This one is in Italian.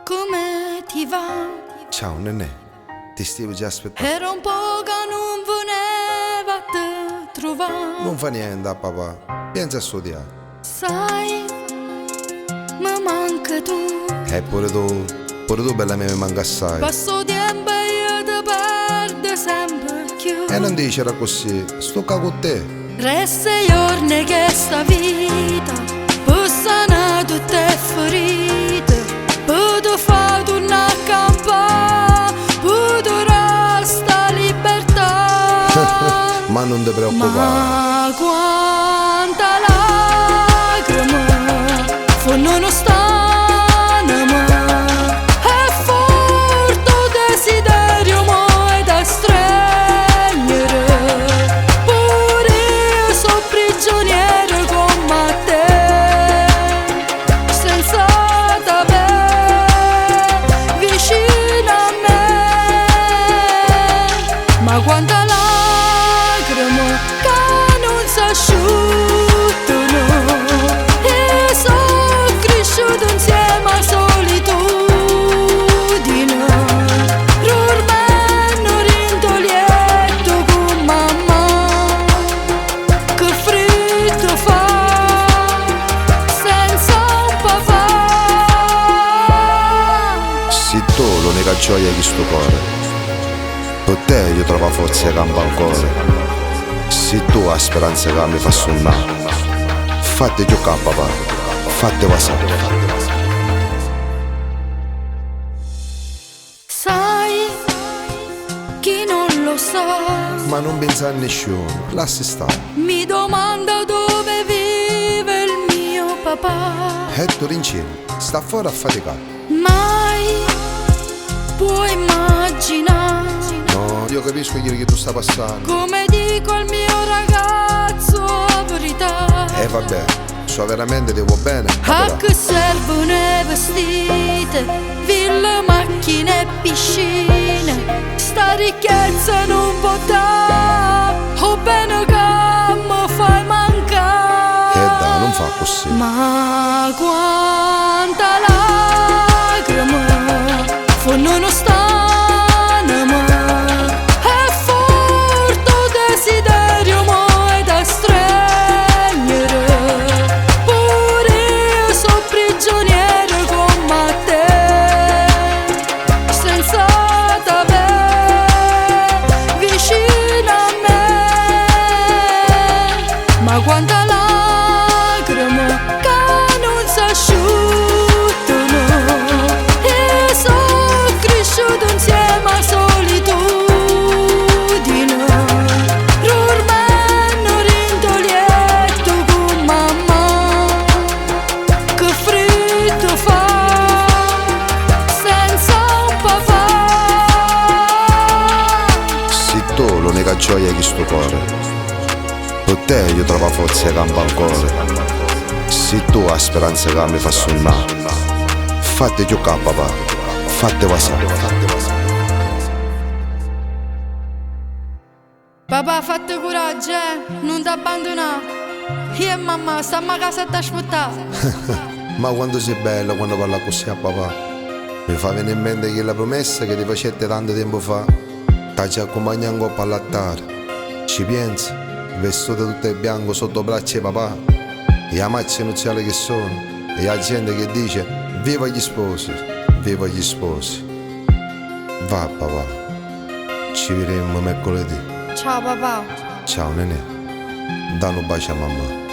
come ti va? Ciao Nenè, ti stavo già aspettando. Era un po' che non veneva a te trovare. Non fa niente, papà, pensa a studiare. Sai, mi manca tu. E pure tu bella mia mi manca assai. Passo tempo e io ti perdo sempre più. E non dicere così, sto qua con te. Resta giorni che sta vita passano tutte ferite. Posso fare tornare a campare, posso resta libertà. Ma non ti preoccupare. Ma quanta lacrime fanno uno stanimo. È forte desiderio mai da stregnere. Pure io sono prigioniero come te, senza t'avere vicino a me. Ma quanta lacrime che non si asciuttano. E sono cresciuto insieme a solitudine. Rormeno rintolietto con mamma. Che freddo fa senza un papà. Se tu l'unica gioia di sto cuore, per te io trovo forza e campo ancora. Se tu hai speranza che mi fa suonare, fate giocare papà, fate passare. Sai, chi non lo sa, Ma non pensa a nessuno, lasci stare. mi domanda dove vive il mio papà. E tu rincino, sta fuori a faticare. Mai puoi immaginare No, io capisco che tu sta passando. come dico al mio ragazzo la verità. E vabbè, so veramente devo bene. A che servono i vestiti, ville, macchine e piscine? Sta ricchezza non può dare, o bene che mi fai mancare. E dai, non fa così. Ma quanta lacrime fanno uno stanimo. È forte desiderio mai da stregnere. Pure io sono prigioniero come te, senza t'avere vicino a me. Ma quanta lacrime che non si asciuttano. E sono cresciuto insieme a solitudine. Rormeno rintolietto con mamma. Che freddo fa senza un papà. Se tu l'unica gioia di sto cuore, per te io trovo forza e campo ancora. Se tu hai speranza che mi fa suonare, fate giocare papà, fate passare. Papà, fate coraggio, non ti abbandonare. Io e mamma stiamo a casa a t'aspettare. Ma quando sei bella quando parla così a papà, mi fa venire in mente quella promessa che ti facette tanto tempo fa. Ti accompagnando a all'altare, ci pensi, vestito tutto in bianco sotto braccia papà, e la macchia nuziale che sono, e la gente che dice viva gli sposi, viva gli sposi. Va papà, ci vedremo mercoledì. Ciao papà. Ciao Nenè, dà un bacio a mamma.